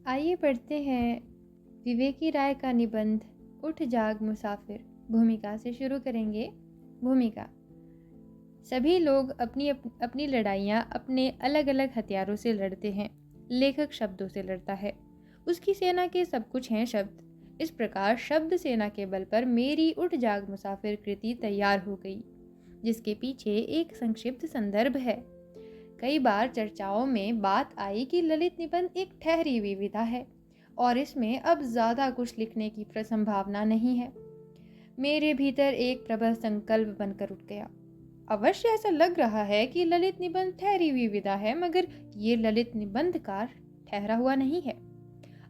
आइए पढ़ते हैं विवेकी राय का निबंध उठ जाग मुसाफिर। भूमिका से शुरू करेंगे। भूमिका। सभी लोग अपनी लड़ाइयाँ अपने अलग अलग हथियारों से लड़ते हैं। लेखक शब्दों से लड़ता है। उसकी सेना के सब कुछ हैं शब्द। इस प्रकार शब्द सेना के बल पर मेरी उठ जाग मुसाफिर कृति तैयार हो गई, जिसके पीछे एक संक्षिप्त संदर्भ है। कई बार चर्चाओं में बात आई कि ललित निबंध एक ठहरी हुई विधा है और इसमें अब ज्यादा कुछ लिखने की संभावना नहीं है। मेरे भीतर एक प्रबल संकल्प बनकर उठ गया। अवश्य ऐसा लग रहा है कि ललित निबंध ठहरी हुई विधा है, मगर ये ललित निबंधकार ठहरा हुआ नहीं है।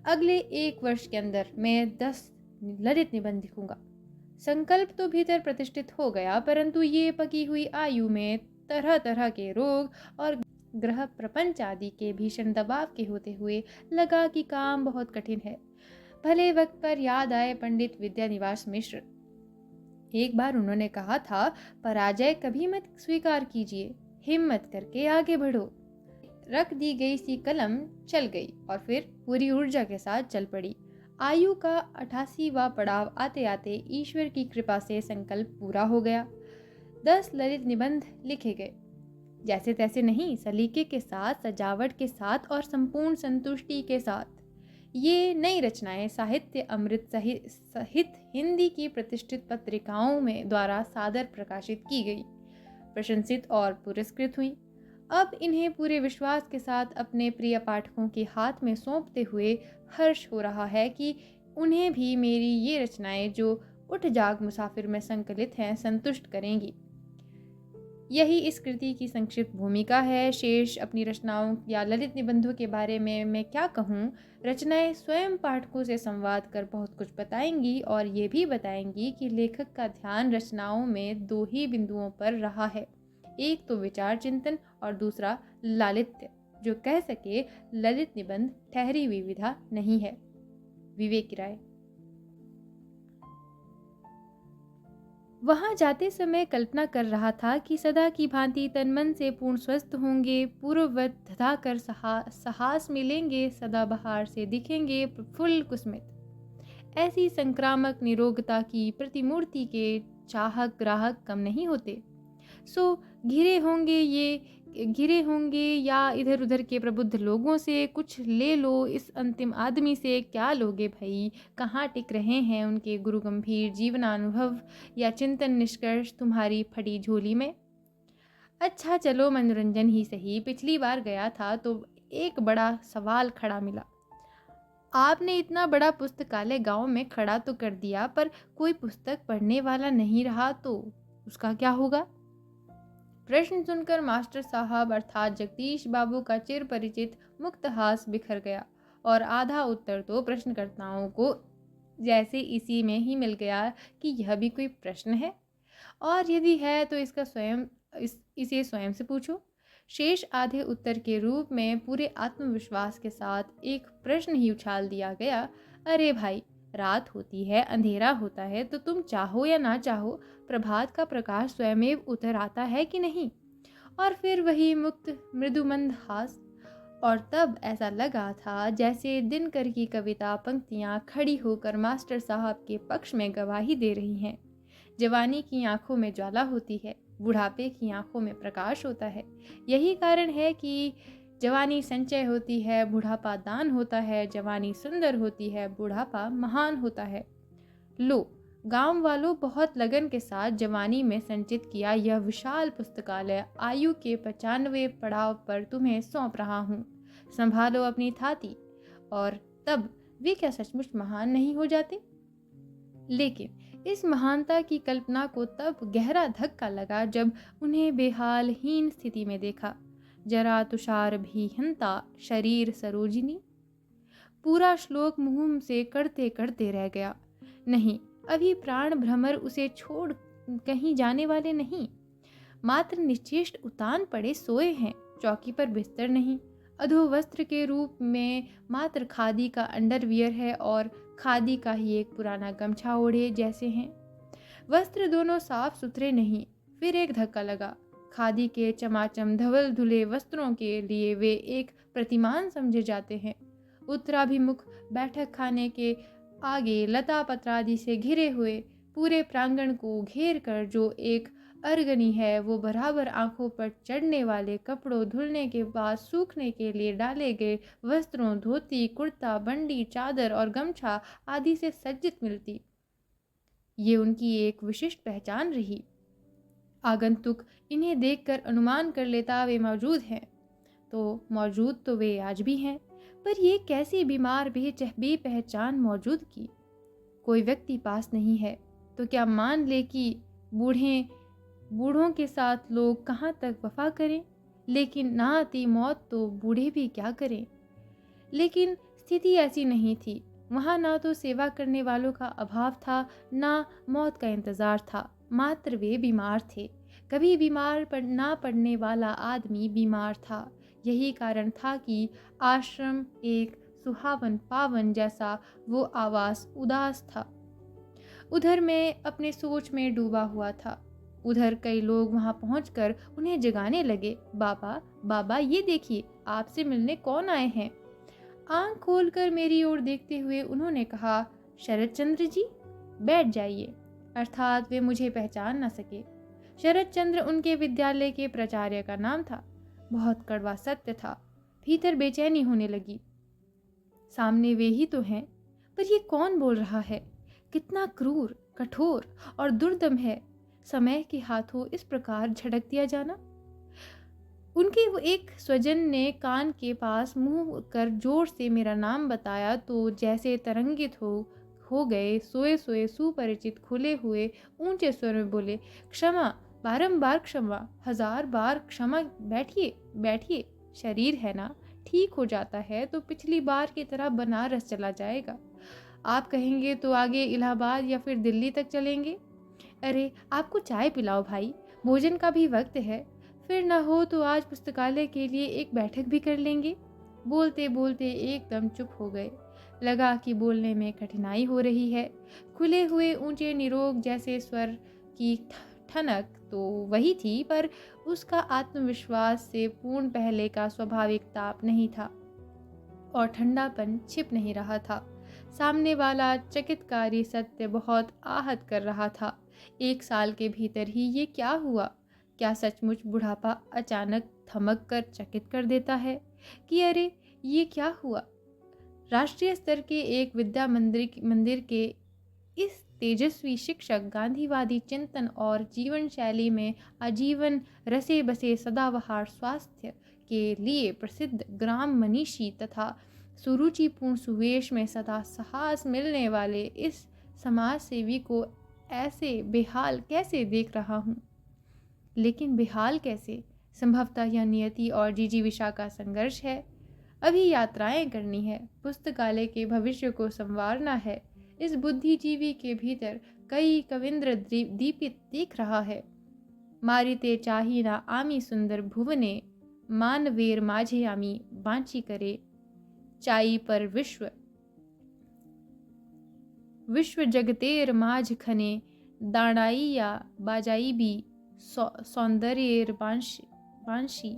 अगले 1 वर्ष के अंदर मैं 10 ललित निबंध लिखूंगा। संकल्प तो भीतर प्रतिष्ठित हो गया, परंतु ये पकी हुई आयु में तरह तरह के रोग और ग्रह प्रपंच आदि के भीषण दबाव के होते हुए लगा कि काम बहुत कठिन है। भले वक्त पर याद आए पंडित विद्यानिवास मिश्र। एक बार उन्होंने कहा था, पराजय कभी मत स्वीकार कीजिए, हिम्मत करके आगे बढ़ो। रख दी गई सी कलम चल गई और फिर पूरी ऊर्जा के साथ चल पड़ी। आयु का 88वां पड़ाव आते आते ईश्वर की कृपा से संकल्प पूरा हो गया। 10 ललित निबंध लिखे गए। जैसे तैसे नहीं, सलीके के साथ, सजावट के साथ और संपूर्ण संतुष्टि के साथ। ये नई रचनाएं साहित्य अमृत सहित हिंदी की प्रतिष्ठित पत्रिकाओं में द्वारा सादर प्रकाशित की गई, प्रशंसित और पुरस्कृत हुई। अब इन्हें पूरे विश्वास के साथ अपने प्रिय पाठकों के हाथ में सौंपते हुए हर्ष हो रहा है कि उन्हें भी मेरी ये रचनाएं, जो उठ जाग मुसाफिर में संकलित हैं, संतुष्ट करेंगी। यही इस कृति की संक्षिप्त भूमिका है। शेष अपनी रचनाओं या ललित निबंधों के बारे में मैं क्या कहूँ। रचनाएं स्वयं पाठकों से संवाद कर बहुत कुछ बताएंगी और ये भी बताएंगी कि लेखक का ध्यान रचनाओं में 2 ही बिंदुओं पर रहा है। एक तो विचार चिंतन और दूसरा लालित्य, जो कह सके ललित निबंध ठहरी हुई विधा नहीं है। विवेक राय। वहां जाते समय कल्पना कर रहा था कि सदा की भांति तन मन से पूर्ण स्वस्थ होंगे, पूर्ववत धधा कर साहस मिलेंगे, सदा बहार से दिखेंगे प्रफुल्ल कुसुमित। ऐसी संक्रामक निरोगता की प्रतिमूर्ति के चाहक ग्राहक कम नहीं होते। सो घिरे होंगे या इधर उधर के प्रबुद्ध लोगों से। कुछ ले लो, इस अंतिम आदमी से क्या लोगे भाई। कहाँ टिक रहे हैं उनके गुरु गंभीर जीवनानुभव या चिंतन निष्कर्ष तुम्हारी फटी झोली में। अच्छा चलो, मनोरंजन ही सही। पिछली बार गया था तो एक बड़ा सवाल खड़ा मिला। आपने इतना बड़ा पुस्तकालय गांव में खड़ा तो कर दिया, पर कोई पुस्तक पढ़ने वाला नहीं रहा तो उसका क्या होगा। प्रश्न सुनकर मास्टर साहब अर्थात जगदीश बाबू का चिर परिचित मुक्त हास बिखर गया और आधा उत्तर तो प्रश्नकर्ताओं को जैसे इसी में ही मिल गया कि यह भी कोई प्रश्न है, और यदि है तो इसे स्वयं से पूछो। शेष आधे उत्तर के रूप में पूरे आत्मविश्वास के साथ एक प्रश्न ही उछाल दिया गया। अरे भाई, रात होती है, अंधेरा होता है, तो तुम चाहो या ना चाहो प्रभात का प्रकाश स्वयमेव उतर आता है कि नहीं। और फिर वही मुक्त मृदुमंद हास। और तब ऐसा लगा था जैसे दिनकर की कविता पंक्तियां खड़ी होकर मास्टर साहब के पक्ष में गवाही दे रही हैं। जवानी की आंखों में ज्वाला होती है, बुढ़ापे की आंखों में प्रकाश होता है। यही कारण है कि जवानी संचय होती है, बुढ़ापा दान होता है। जवानी सुंदर होती है, बुढ़ापा महान होता है। लो, गांव वालों, बहुत लगन के साथ जवानी में संचित किया यह विशाल पुस्तकालय आयु के 95वें पड़ाव पर तुम्हें सौंप रहा हूँ। संभालो अपनी थाती। और तब वे क्या सचमुच महान नहीं हो जाते। लेकिन इस महानता की कल्पना को तब गहरा धक्का लगा जब उन्हें बेहाल हीन स्थिति में देखा। जरा तुषार भी हंता शरीर सरोजिनी। पूरा श्लोक मुंह से करते करते रह गया। नहीं, अभी प्राण भ्रमर उसे छोड़ कहीं जाने वाले नहीं। मात्र निश्चेष्ट उतान पड़े सोए हैं, चौकी पर बिस्तर नहीं। अधोवस्त्र के रूप में मात्र खादी का अंडरवियर है और खादी का ही एक पुराना गमछा ओढ़े जैसे हैं। वस्त्र दोनों साफ सुथरे नहीं। फिर एक धक्का लगा। खादी के चमाचम धवल धुले वस्त्रों के लिए वे एक प्रतिमान समझे जाते हैं। उत्तराभिमुख बैठक खाने के आगे लता पत्रादि से घिरे हुए पूरे प्रांगण को घेर कर जो एक अर्गनी है, वो बराबर आंखों पर चढ़ने वाले कपड़ों, धुलने के बाद सूखने के लिए डाले गए वस्त्रों, धोती, कुर्ता, बंडी, चादर और गमछा आदि से सज्जित मिलती। ये उनकी एक विशिष्ट पहचान रही। आगंतुक इन्हें देखकर अनुमान कर लेता वे मौजूद हैं, तो मौजूद तो वे आज भी हैं, पर ये कैसी बीमार बेपहचान मौजूद की। कोई व्यक्ति पास नहीं है तो क्या मान ले कि बूढ़ों के साथ लोग कहाँ तक वफा करें, लेकिन ना आती मौत तो बूढ़े भी क्या करें। लेकिन स्थिति ऐसी नहीं थी। वहाँ ना तो सेवा करने वालों का अभाव था, ना मौत का इंतजार था, मात्र वे बीमार थे। कभी बीमार ना पड़ने वाला आदमी बीमार था। यही कारण था कि आश्रम एक सुहावन पावन जैसा वो आवास उदास था। उधर मैं अपने सोच में डूबा हुआ था। उधर कई लोग वहां पहुंचकर उन्हें जगाने लगे। बाबा बाबा, ये देखिए, आपसे मिलने कौन आए हैं। आंख खोलकर मेरी ओर देखते हुए उन्होंने कहा, शरद चंद्र जी, बैठ जाइए। अर्थात वे मुझे पहचान न सके। शरद चंद्र उनके विद्यालय के प्राचार्य का नाम था। बहुत कड़वा सत्य था। भीतर बेचैनी होने लगी। सामने वे ही तो हैं, पर ये कौन बोल रहा है। कितना क्रूर, कठोर और दुर्दम है समय के हाथों इस प्रकार झटक दिया जाना। उनके वो एक स्वजन ने कान के पास मुंह कर जोर से मेरा नाम बताया तो जैसे तरंगित हो गए। सोए सोए सुपरिचित खुले हुए ऊंचे स्वर में बोले, क्षमा, बारंबार क्षमा, 1000 बार क्षमा। बैठिए बैठिए। शरीर है ना, ठीक हो जाता है तो पिछली बार की तरह बनारस चला जाएगा। आप कहेंगे तो आगे इलाहाबाद या फिर दिल्ली तक चलेंगे। अरे आपको चाय पिलाओ भाई, भोजन का भी वक्त है। फिर न हो तो आज पुस्तकालय के लिए एक बैठक भी कर लेंगे। बोलते बोलते एकदम चुप हो गए। लगा कि बोलने में कठिनाई हो रही है। खुले हुए ऊंचे निरोग जैसे स्वर की ठनक तो वही थी, पर उसका आत्मविश्वास से पूर्ण पहले का स्वाभाविक ताप नहीं था और ठंडापन छिप नहीं रहा था। सामने वाला चकितकारी सत्य बहुत आहत कर रहा था। 1 साल के भीतर ही ये क्या हुआ। क्या सचमुच बुढ़ापा अचानक थमक कर चकित कर देता है कि अरे ये क्या हुआ। राष्ट्रीय स्तर के एक विद्या मंदिर के इस तेजस्वी शिक्षक गांधीवादी चिंतन और जीवन शैली में आजीवन रसे बसे सदाबहार स्वास्थ्य के लिए प्रसिद्ध ग्राम मनीषी तथा सुरुचिपूर्ण सुवेश में सदा साहस मिलने वाले इस समाज सेवी को ऐसे बेहाल कैसे देख रहा हूँ। लेकिन बेहाल कैसे। संभवतः यह नियति और जिजीविषा का संघर्ष है। अभी यात्राएं करनी है, पुस्तकालय के भविष्य को संवारना है। इस बुद्धिजीवी के भीतर कई कविंद्र दीपित दिख रहा है। मारिते चाहिना आमी सुंदर भुवने, मानवेर माझे आमी बांची करे। चाई पर विश्व जगतेर माझ खने, दाणाइया बाजाई भी सौंदर्येर बांशी।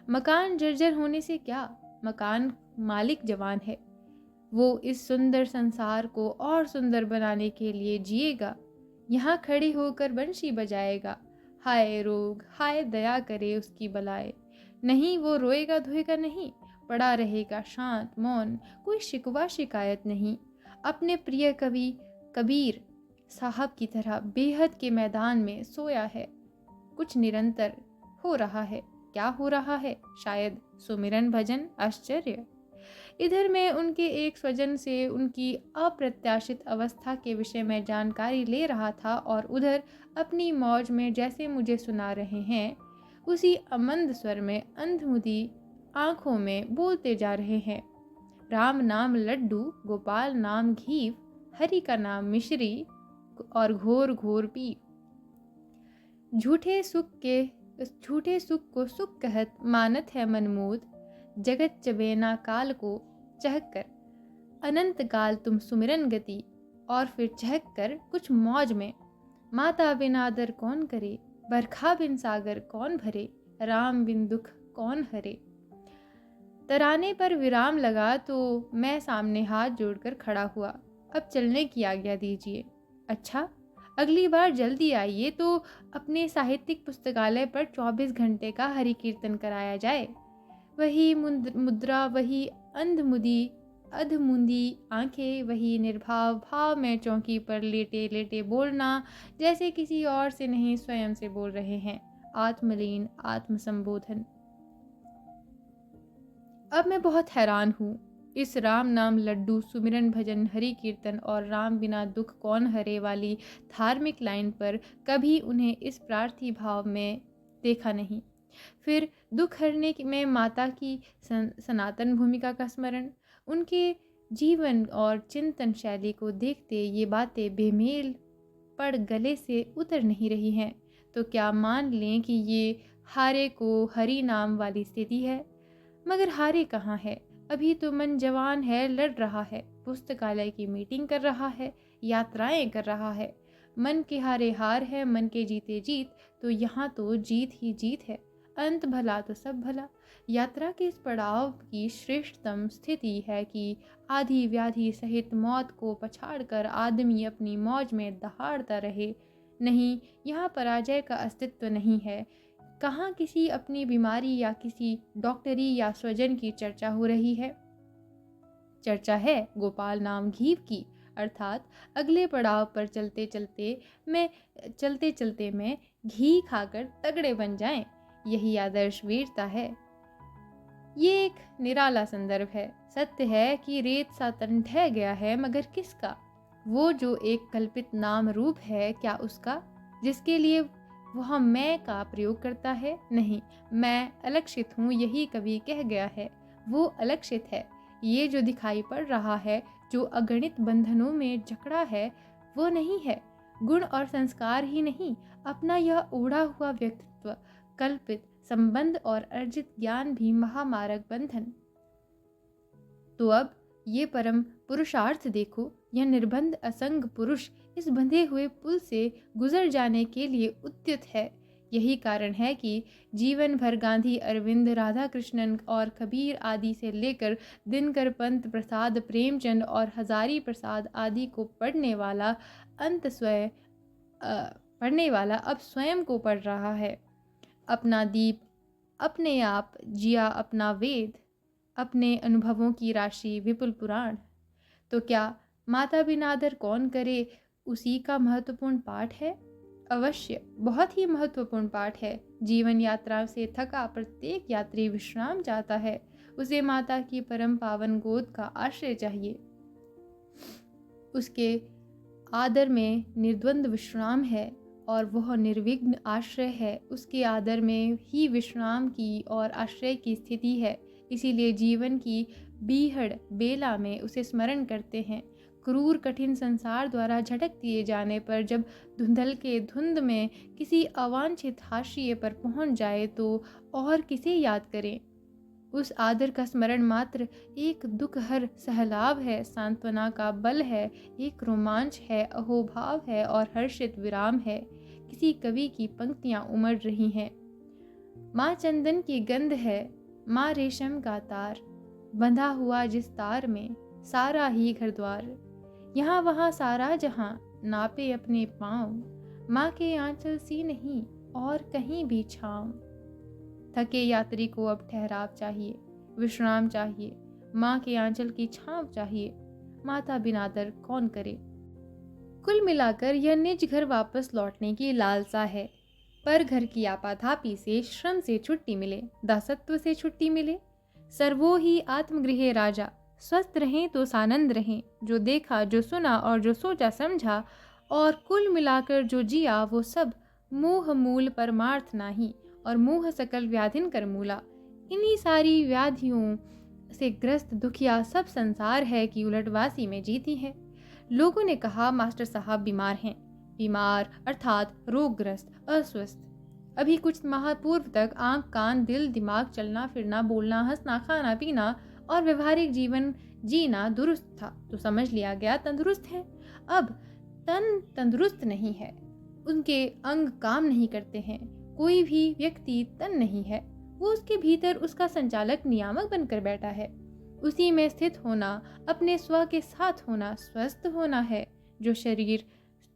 मकान जर्जर होने से क्या, मकान मालिक जवान है। वो इस सुंदर संसार को और सुंदर बनाने के लिए जिएगा। यहाँ खड़े होकर बंशी बजाएगा। हाय रोग, हाय दया करे उसकी बलाए। नहीं, वो रोएगा धोएगा नहीं, पड़ा रहेगा शांत मौन, कोई शिकवा शिकायत नहीं। अपने प्रिय कवि कबीर साहब की तरह बेहद के मैदान में सोया है। कुछ निरंतर हो रहा है। क्या हो रहा है। शायद सुमिरन भजन आश्चर्य। इधर मैं उनके एक स्वजन से उनकी अप्रत्याशित अवस्था के विषय में जानकारी ले रहा था और उधर अपनी मौज में जैसे मुझे सुना रहे हैं उसी अमंद स्वर में अंधमुदी आंखों में बोलते जा रहे हैं। राम नाम लड्डू, गोपाल नाम घीव, हरि का नाम मिश्री और घोर घोर पी। झूठे सुख को सुख कहत मानत है मनमोद। जगत चबेना काल को चहक कर, अनंत काल तुम सुमिरन गति। और फिर चहक कर कुछ मौज में, माता बिन आदर कौन करे, बरखा बिन सागर कौन भरे, राम बिन दुख कौन हरे। तराने पर विराम लगा तो मैं सामने हाथ जोड़कर खड़ा हुआ। अब चलने की आज्ञा दीजिए। अच्छा, अगली बार जल्दी आइए तो अपने साहित्यिक पुस्तकालय पर 24 घंटे का हरि कीर्तन कराया जाए। वही मुद्रा, वही अंधमुदी अधमुंदी आंखें, वही निर्भाव भाव में चौकी पर लेटे लेटे बोलना, जैसे किसी और से नहीं स्वयं से बोल रहे हैं। आत्मलीन आत्मसंबोधन। अब मैं बहुत हैरान हूँ। इस राम नाम लड्डू, सुमिरन भजन, हरि कीर्तन और राम बिना दुख कौन हरे वाली धार्मिक लाइन पर कभी उन्हें इस प्रार्थी भाव में देखा नहीं। फिर दुख हरने में माता की सनातन भूमिका का स्मरण। उनके जीवन और चिंतन शैली को देखते ये बातें बेमेल पड़ गले से उतर नहीं रही हैं। तो क्या मान लें कि ये हारे को हरि नाम वाली स्थिति है? मगर हारे कहाँ है? अभी तो मन जवान है, लड़ रहा है, पुस्तकालय की मीटिंग कर रहा है, यात्राएं कर रहा है। मन के हारे हार है, मन के जीते जीत। तो यहाँ तो जीत ही जीत है। अंत भला तो सब भला। यात्रा के इस पड़ाव की श्रेष्ठतम स्थिति है कि आधी व्याधि सहित मौत को पछाड़कर आदमी अपनी मौज में दहाड़ता रहे। नहीं, यहाँ पराजय का अस्तित्व नहीं है। कहाँ किसी अपनी बीमारी या किसी डॉक्टरी या स्वजन की चर्चा हो रही है? चर्चा है गोपाल नाम घीव की, अर्थात अगले पड़ाव पर चलते चलते में घी खाकर तगड़े बन जाएं। यही आदर्श वीरता है। ये एक निराला संदर्भ है। सत्य है कि रेत सा तन ढह गया है, मगर किसका? वो जो एक कल्पित नाम रूप है, क्या उसका, जिसके लिए वह मैं का प्रयोग करता है? नहीं, मैं अलक्षित हूँ, यही कवि कह गया है। वो अलक्षित है। ये जो दिखाई पड़ रहा है, जो अगणित बंधनों में जकड़ा है, वो नहीं है। गुण और संस्कार ही नहीं, अपना यह ओढ़ा हुआ व्यक्तित्व, कल्पित संबंध और अर्जित ज्ञान भी महामारक बंधन। तो अब ये परम पुरुषार्थ देखो। यह निर्बंध असंग पुरुष इस बंधे हुए पुल से गुजर जाने के लिए उद्यत है। यही कारण है कि जीवन भर गांधी, अरविंद, राधा कृष्णन और कबीर आदि से लेकर दिनकर पंत, प्रसाद, प्रेमचंद और हजारी प्रसाद आदि को पढ़ने वाला अब स्वयं को पढ़ रहा है। अपना दीप अपने आप जिया, अपना वेद, अपने अनुभवों की राशि, विपुल पुराण। तो क्या माता बिन आदर कौन करे उसी का महत्वपूर्ण पाठ है? अवश्य, बहुत ही महत्वपूर्ण पाठ है। जीवन यात्रा से थका प्रत्येक यात्री विश्राम चाहता है। उसे माता की परम पावन गोद का आश्रय चाहिए। उसके आदर में निर्द्वंद विश्राम है और वह निर्विघ्न आश्रय है। उसके आदर में ही विश्राम की और आश्रय की स्थिति है। इसीलिए जीवन की बीहड़ बेला में उसे स्मरण करते हैं। क्रूर कठिन संसार द्वारा झटक दिए जाने पर जब धुंधल के धुंध में किसी अवांछित हाशिए पर पहुंच जाए तो और किसे याद करें? उस आदर का स्मरण मात्र एक दुखहर सहलाव है, सांत्वना का बल है, एक रोमांच है, अहोभाव है और हर्षित विराम है। किसी कवि की पंक्तियां उमड़ रही हैं। माँ चंदन की गंध है, माँ रेशम का तार, बंधा हुआ जिस तार में सारा ही घर द्वार। यहाँ वहाँ सारा जहाँ नापे अपने पाँव, माँ के आंचल सी नहीं और कहीं भी छाँव। थके यात्री को अब ठहराव चाहिए, विश्राम चाहिए, माँ के आंचल की छाँव चाहिए। माता बिन आदर कौन करे? कुल मिलाकर यह निज घर वापस लौटने की लालसा है। पर घर की आपाधापी से, श्रम से छुट्टी मिले, दासत्व से छुट्टी मिले। सर्वो ही आत्मगृहे राजा, स्वस्थ रहें तो सानंद रहें। जो देखा, जो सुना और जो सोचा समझा और कुल मिलाकर जो जिया, वो सब मोह मूल परमार्थ नाही और मोह सकल व्याधिन कर मूला। इन्हीं सारी व्याधियों से ग्रस्त दुखिया सब संसार है कि उलटवासी में जीती है। लोगों ने कहा मास्टर साहब बीमार हैं। बीमार अर्थात रोगग्रस्त, अस्वस्थ। अभी कुछ माह पूर्व तक आंख, कान, दिल, दिमाग, चलना फिरना, बोलना, हंसना, खाना पीना और व्यवहारिक जीवन जीना दुरुस्त था, तो समझ लिया गया तंदुरुस्त है। अब तन तंदुरुस्त नहीं है, उनके अंग काम नहीं करते हैं। कोई भी व्यक्ति तन नहीं है, वो उसके भीतर उसका संचालक नियामक बनकर बैठा है। उसी में स्थित होना, अपने स्व के साथ होना, स्वस्थ होना है। जो शरीर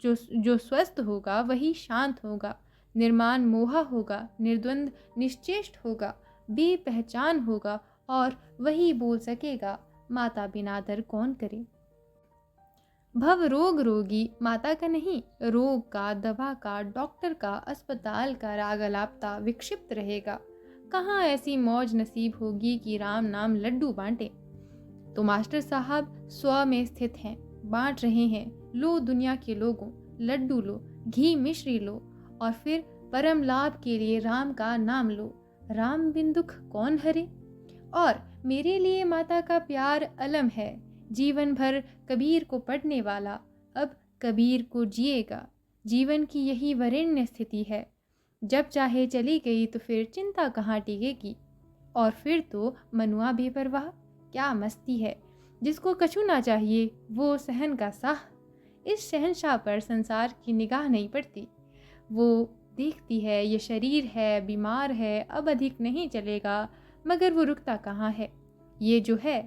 जो स्वस्थ होगा वही शांत होगा, निर्माण मोहा होगा, निर्द्वंद निश्चेष्ट होगा, बेपहचान होगा और वही बोल सकेगा, माता बिना दर कौन करे। भव रोग रोगी माता का नहीं, रोग का, दवा का, डॉक्टर का, अस्पताल का राग अलापता विक्षिप्त रहेगा। कहाँ ऐसी मौज नसीब होगी कि राम नाम लड्डू बांटे। तो मास्टर साहब स्व में स्थित हैं, बांट रहे हैं। लो दुनिया के लोगों, लड्डू लो, घी मिश्री लो और फिर परम लाभ के लिए राम का नाम लो। राम बिन दुख कौन हरे। और मेरे लिए माता का प्यार अलम है। जीवन भर कबीर को पढ़ने वाला अब कबीर को जिएगा। जीवन की यही वरेण्य स्थिति है। जब चाहे चली गई तो फिर चिंता कहाँ टिकेगी। और फिर तो मनुआ बेपरवाह, क्या मस्ती है। जिसको कछु ना चाहिए वो सहन का साह। इस शहंशाह पर संसार की निगाह नहीं पड़ती। वो देखती है ये शरीर है, बीमार है, अब अधिक नहीं चलेगा, मगर वो रुकता कहाँ है। ये जो है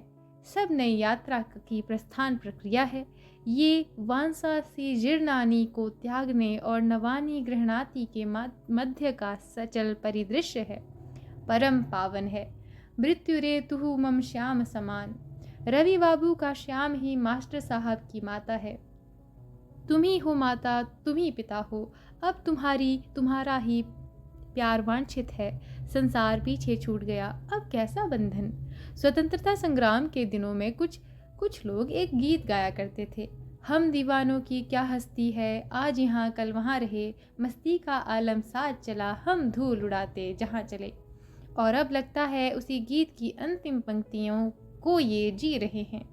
सब नई यात्रा की प्रस्थान प्रक्रिया है। ये वांसा सी जीर्णानी को त्यागने और नवानी गृहणाति के मध्य का सचल परिदृश्य है। परम पावन है। मृत्यु रे तुहु मम श्याम समान। रवि बाबू का श्याम ही मास्टर साहब की माता है। तुम ही हो माता, तुम ही पिता हो। अब तुम्हारा ही प्यार वांछित है। संसार पीछे छूट गया, अब कैसा बंधन। स्वतंत्रता संग्राम के दिनों में कुछ लोग एक गीत गाया करते थे। हम दीवानों की क्या हस्ती है, आज यहाँ कल वहाँ रहे, मस्ती का आलम साथ चला, हम धूल उड़ाते जहाँ चले। और अब लगता है उसी गीत की अंतिम पंक्तियों को ये जी रहे हैं।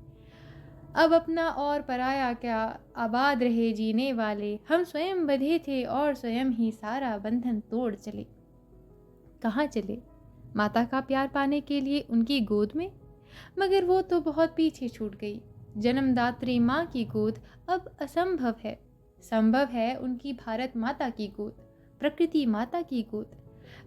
अब अपना और पराया क्या, आबाद रहे जीने वाले। हम स्वयं बंधे थे और स्वयं ही सारा बंधन तोड़ चले। कहाँ चले? माता का प्यार पाने के लिए उनकी गोद में। मगर वो तो बहुत पीछे छूट गई। जन्मदात्री माँ की गोद अब असंभव है। संभव है उनकी भारत माता की गोद, प्रकृति माता की गोद।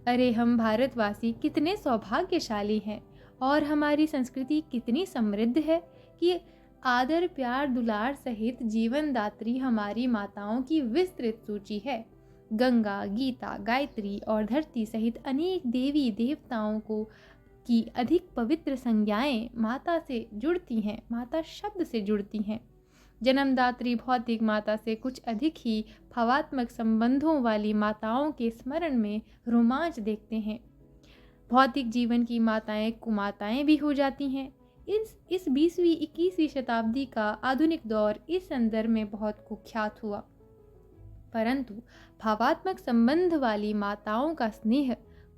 अरे हम भारतवासी कितने सौभाग्यशाली हैं और हमारी संस्कृति कितनी समृद्ध है कि आदर प्यार दुलार सहित जीवन दात्री हमारी माताओं की विस्तृत सूची है। गंगा, गीता, गायत्री और धरती सहित अनेक देवी देवताओं को की अधिक पवित्र संज्ञाएं माता से जुड़ती हैं, माता शब्द से जुड़ती हैं। जन्मदात्री भौतिक माता से कुछ अधिक ही भावात्मक संबंधों वाली माताओं के स्मरण में रोमांच देखते हैं। भौतिक जीवन की माताएं कुमाताएं भी हो जाती हैं। इस 20वीं 21वीं शताब्दी का आधुनिक दौर इस संदर्भ में बहुत कुख्यात हुआ। परंतु भावात्मक संबंध वाली माताओं का स्नेह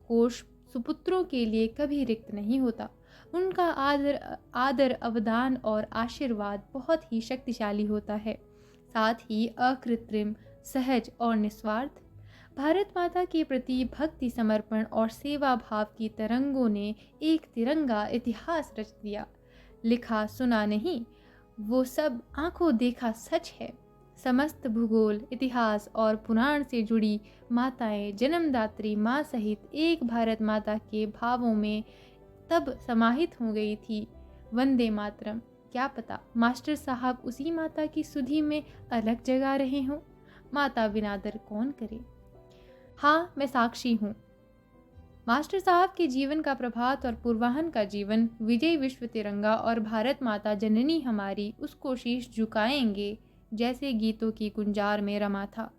कोश सुपुत्रों के लिए कभी रिक्त नहीं होता। उनका आदर अवदान और आशीर्वाद बहुत ही शक्तिशाली होता है, साथ ही अकृत्रिम, सहज और निस्वार्थ। भारत माता के प्रति भक्ति, समर्पण और सेवा भाव की तरंगों ने एक तिरंगा इतिहास रच दिया। लिखा सुना नहीं, वो सब आंखों देखा सच है। समस्त भूगोल, इतिहास और पुराण से जुड़ी माताएं जन्मदात्री माँ सहित एक भारत माता के भावों में तब समाहित हो गई थी। वंदे मातरम। क्या पता मास्टर साहब उसी माता की सुधि में अलग जगा रहे हों। माता बिना दर कौन करे। हाँ, मैं साक्षी हूँ। मास्टर साहब के जीवन का प्रभात और पूर्वाहन का जीवन, विजय विश्व तिरंगा और भारत माता जननी हमारी, उसको शीश झुकाएंगे जैसे गीतों की गुंजार में रमा था।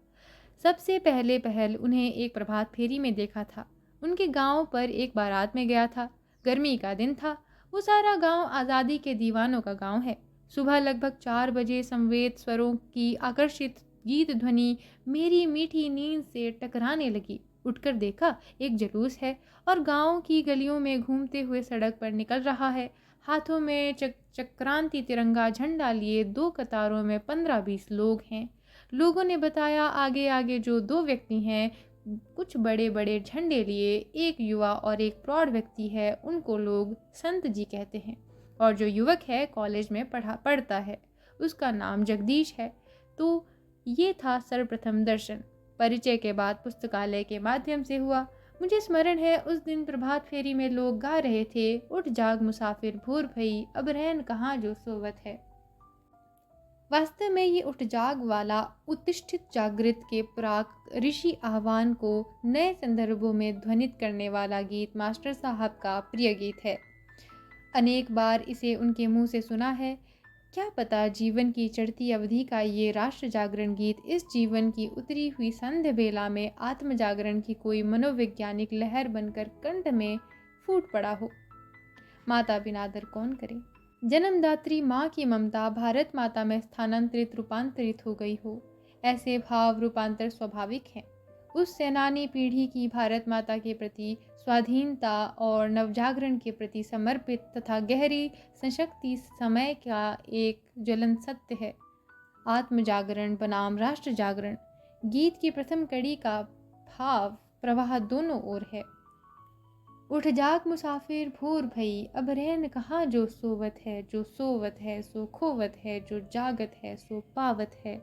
सबसे पहल उन्हें एक प्रभात फेरी में देखा था। उनके गांव पर एक बारात में गया था। गर्मी का दिन था। वो सारा गांव आज़ादी के दीवानों का गांव है। सुबह लगभग 4 बजे संवेद स्वरों की आकर्षित गीत ध्वनि मेरी मीठी नींद से टकराने लगी। उठकर देखा एक जुलूस है और गांव की गलियों में घूमते हुए सड़क पर निकल रहा है। हाथों में चक्रांति तिरंगा झंडा लिए 2 कतारों में 15-20 लोग हैं। लोगों ने बताया आगे आगे जो 2 व्यक्ति हैं, कुछ बड़े बड़े झंडे लिए, एक युवा और एक प्रौढ़ व्यक्ति है, उनको लोग संत जी कहते हैं। और जो युवक है कॉलेज में पढ़ता है, उसका नाम जगदीश है। तो ये था सर्वप्रथम दर्शन। परिचय के बाद पुस्तकालय के माध्यम से हुआ। मुझे स्मरण है उस दिन प्रभात फेरी में लोग गा रहे थे, उठ जाग मुसाफिर भोर भई, अब रैन कहाँ जो सोवत है। वास्तव में ये उठ जाग वाला उत्तिष्ठित जागृत के प्राक ऋषि आह्वान को नए संदर्भों में ध्वनित करने वाला गीत मास्टर साहब का प्रिय गीत है। अनेक बार इसे उनके मुंह से सुना है। क्या पता जीवन की चढ़ती अवधि का ये राष्ट्र जागरण गीत इस जीवन की उतरी हुई संध्या बेला में आत्म जागरण की कोई मनोवैज्ञानिक लहर बनकर कंठ में फूट पड़ा हो। माता बिना आदर कौन करे। जन्मदात्री माँ की ममता भारत माता में स्थानांतरित रूपांतरित हो गई हो, ऐसे भाव रूपांतर स्वाभाविक हैं। उस सेनानी पीढ़ी की भारत माता के प्रति स्वाधीनता और नवजागरण के प्रति समर्पित तथा गहरी संशक्ति समय का एक ज्वलन सत्य है। आत्म जागरण बनाम राष्ट्र जागरण गीत की प्रथम कड़ी का भाव प्रवाह दोनों ओर है। उठ जाग मुसाफिर भोर भई, अब रैन कहाँ जो सोवत है, जो सोवत है सो खोवत है, जो जागत है सो पावत है।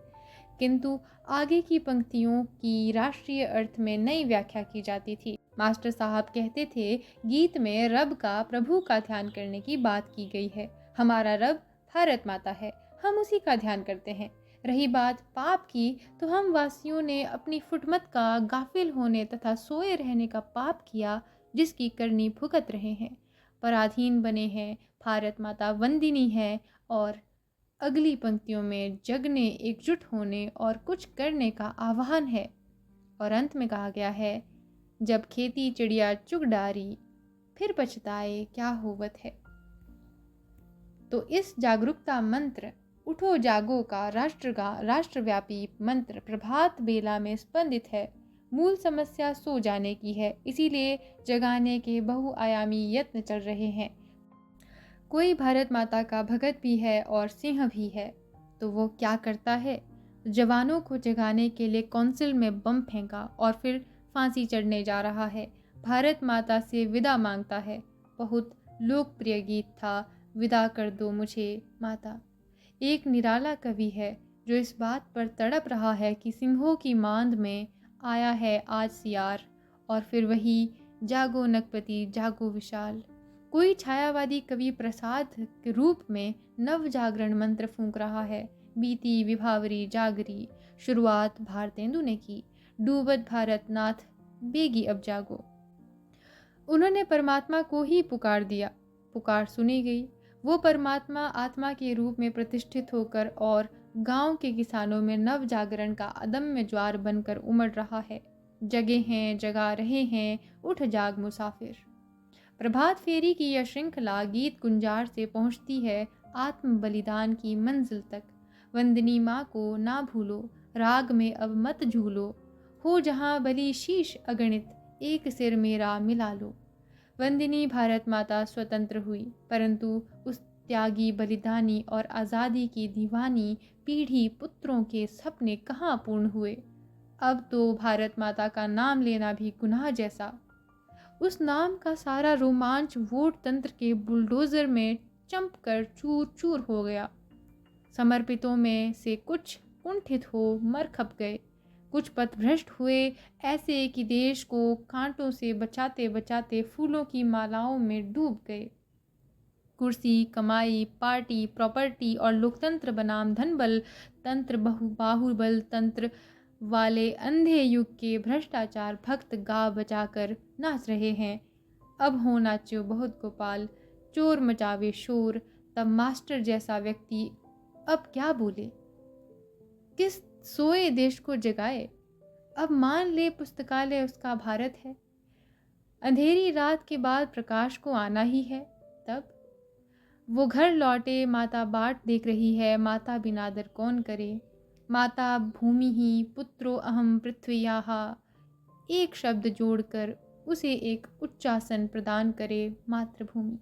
किंतु आगे की पंक्तियों की राष्ट्रीय अर्थ में नई व्याख्या की जाती थी। मास्टर साहब कहते थे, गीत में रब का, प्रभु का ध्यान करने की बात की गई है। हमारा रब भारत माता है, हम उसी का ध्यान करते हैं। रही बात पाप की, तो हम वासियों ने अपनी फुटमत का गाफिल होने तथा सोए रहने का पाप किया, जिसकी करनी भुगत रहे हैं। पराधीन बने हैं, भारत माता वंदिनी है। और अगली पंक्तियों में जगने, एकजुट होने और कुछ करने का आह्वान है। और अंत में कहा गया है, जब खेती चिड़िया चुग डारी, फिर पछताए क्या होवत है। तो इस जागरूकता मंत्र उठो जागो का राष्ट्रव्यापी मंत्र प्रभात बेला में स्पंदित है। मूल समस्या सो जाने की है, इसीलिए जगाने के बहुआयामी यत्न चल रहे हैं। कोई भारत माता का भगत भी है और सिंह भी है, तो वो क्या करता है? जवानों को जगाने के लिए काउंसिल में बम फेंका और फिर फांसी चढ़ने जा रहा है। भारत माता से विदा मांगता है। बहुत लोकप्रिय गीत था, विदा कर दो मुझे माता। एक निराला कवि है जो इस बात पर तड़प रहा है कि सिंहों की मांद में आया है आज सियार, और फिर वही जागो नगपति जागो विशाल। कोई छायावादी कवि प्रसाद के रूप में नव जागरण मंत्र फूंक रहा है। बीती विभावरी जागरी, शुरुआत भारतेंदु ने की। डूबत भारत नाथ बेगी अब जागो। उन्होंने परमात्मा को ही पुकार दिया, पुकार सुनी गई। वो परमात्मा आत्मा के रूप में प्रतिष्ठित होकर और गांव के किसानों में नव जागरण का अदम्य ज्वार बनकर उमड़ रहा है। जगे हैं, जगा रहे हैं, उठ जाग मुसाफिर। प्रभात फेरी की यह श्रृंखला गीत गुंजार से पहुंचती है आत्म बलिदान की मंजिल तक। वंदनी माँ को ना भूलो, राग में अब मत झूलो, हो जहाँ बलि शीश अगणित, एक सिर मेरा मिला लो। वंदिनी भारत माता स्वतंत्र हुई, परंतु उस त्यागी, बलिदानी और आज़ादी की दीवानी पीढ़ी पुत्रों के सपने कहाँ पूर्ण हुए। अब तो भारत माता का नाम लेना भी गुनाह जैसा। उस नाम का सारा रोमांच वोट तंत्र के बुलडोजर में चंप कर चूर चूर हो गया। समर्पितों में से कुछ कुंठित हो मर खप गए, कुछ पथभ्रष्ट हुए ऐसे कि देश को कांटों से बचाते बचाते फूलों की मालाओं में डूब गए। कुर्सी, कमाई, पार्टी, प्रॉपर्टी और लोकतंत्र बनाम धनबल तंत्र, बाहुबल तंत्र वाले अंधे युग के भ्रष्टाचार भक्त गा बजाकर नाच रहे हैं। अब हो नाचो बहुत गोपाल, चोर मचावे शोर। तब मास्टर जैसा व्यक्ति अब क्या बोले, किस सोए देश को जगाए। अब मान ले पुस्तकालय उसका भारत है। अंधेरी रात के बाद प्रकाश को आना ही है। तब वो घर लौटे, माता बाट देख रही है, माता बिना आदर कौन करे। माता भूमि ही पुत्रो अहम पृथ्व्याः, एक शब्द जोड़कर उसे एक उच्चासन प्रदान करे मातृभूमि।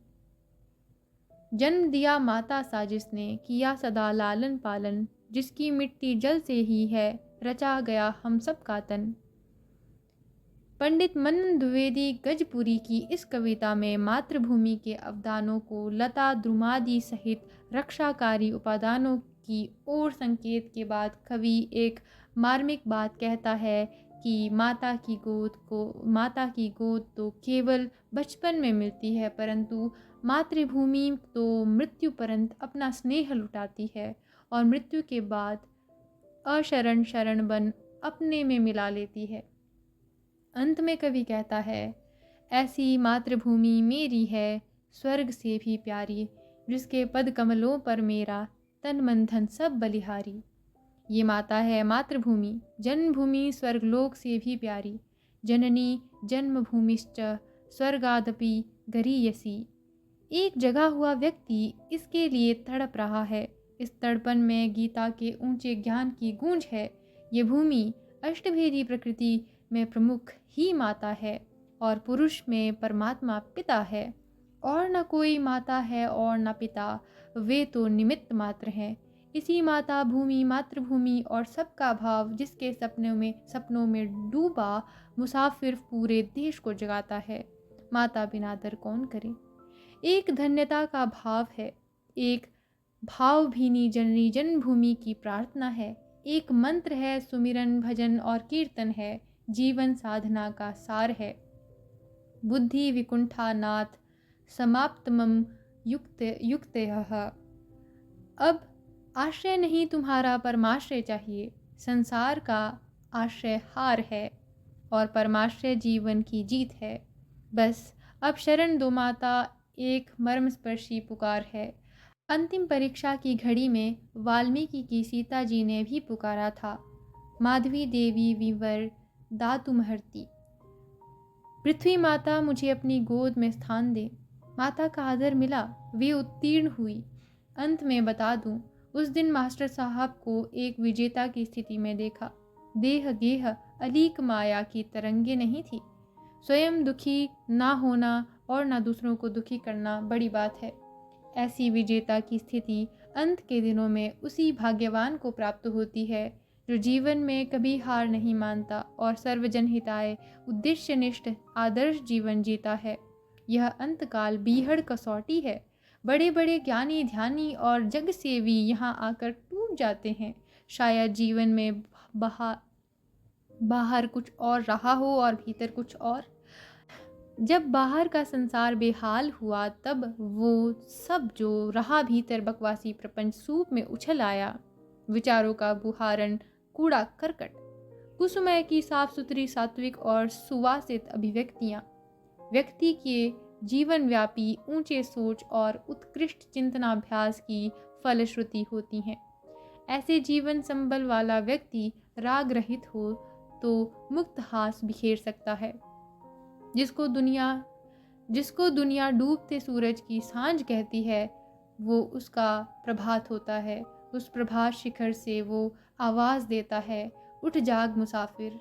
जन्म दिया माता सा जिसने, किया सदा लालन पालन, जिसकी मिट्टी जल से ही है, रचा गया हम सब का तन। पंडित मनन द्विवेदी गजपुरी की इस कविता में मातृभूमि के अवदानों को लता द्रुमादि सहित रक्षाकारी उपादानों की ओर संकेत के बाद कवि एक मार्मिक बात कहता है कि माता की गोद तो केवल बचपन में मिलती है, परंतु मातृभूमि तो मृत्यु पर्यंत अपना स्नेह लुटाती है और मृत्यु के बाद अशरण शरण बन अपने में मिला लेती है। अंत में कवि कहता है, ऐसी मातृभूमि मेरी है स्वर्ग से भी प्यारी, जिसके पद कमलों पर मेरा तन मन धन सब बलिहारी। ये माता है मातृभूमि, जन्मभूमि स्वर्गलोक से भी प्यारी, जननी जन्मभूमिश्च स्वर्गादपि गरीयसी। एक जगा हुआ व्यक्ति इसके लिए तड़प रहा है। इस तड़पन में गीता के ऊंचे ज्ञान की गूंज है। ये भूमि अष्टभेदी प्रकृति में प्रमुख ही माता है और पुरुष में परमात्मा पिता है, और न कोई माता है और न पिता, वे तो निमित्त मात्र हैं। इसी माता भूमि, मातृभूमि और सबका भाव, जिसके सपनों में डूबा मुसाफिर पूरे देश को जगाता है। माता बिना दर कौन करे। एक धन्यता का भाव है, एक भावभीनी जननी जन्मभूमि की प्रार्थना है, एक मंत्र है, सुमिरन भजन और कीर्तन है, जीवन साधना का सार है। बुद्धि विकुंठा नाथ समाप्तमम युक्तयः। अब आश्रय नहीं तुम्हारा परमाश्रय चाहिए। संसार का आश्रय हार है और परमाश्रय जीवन की जीत है। बस अब शरण दो माता, एक मर्मस्पर्शी पुकार है। अंतिम परीक्षा की घड़ी में वाल्मीकि की सीता जी ने भी पुकारा था, माधवी देवी विवर दातुमहर्ति। पृथ्वी माता मुझे अपनी गोद में स्थान दे। माता का आदर मिला, वे उत्तीर्ण हुई। अंत में बता दूं, उस दिन मास्टर साहब को एक विजेता की स्थिति में देखा। देह गेह अलीक माया की तरंगे नहीं थी। स्वयं दुखी ना होना और ना दूसरों को दुखी करना बड़ी बात है। ऐसी विजेता की स्थिति अंत के दिनों में उसी भाग्यवान को प्राप्त होती है जो जीवन में कभी हार नहीं मानता और सर्वजन हिताय उद्देश्यनिष्ठ आदर्श जीवन जीता है। यह अंतकाल बीहड़ कसौटी है। बड़े बड़े ज्ञानी ध्यानी और जग सेवी यहाँ आकर टूट जाते हैं। शायद जीवन में बाहर कुछ और रहा हो और भीतर कुछ और। जब बाहर का संसार बेहाल हुआ, तब वो सब जो रहा भीतर बकवासी प्रपंच सूप में उछल आया। विचारों का बुहारन, कूड़ा करकट, कुसुमय की साफ सुथरी सात्विक और सुवासित अभिव्यक्तियाँ व्यक्ति के जीवन व्यापी ऊंचे सोच और उत्कृष्ट चिंतनाभ्यास की फलश्रुति होती हैं। ऐसे जीवन संबल वाला व्यक्ति राग रहित हो तो मुक्त हास बिखेर सकता है। जिसको दुनिया डूबते सूरज की सांझ कहती है, वो उसका प्रभात होता है। उस प्रभात शिखर से वो आवाज़ देता है, उठ जाग मुसाफिर।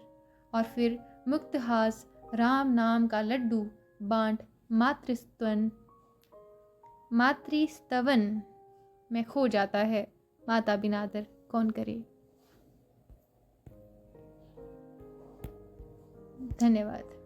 और फिर मुक्त हास राम नाम का लड्डू बांट मातृस्तवन में खो जाता है। माता बिना आदर कौन करे। धन्यवाद।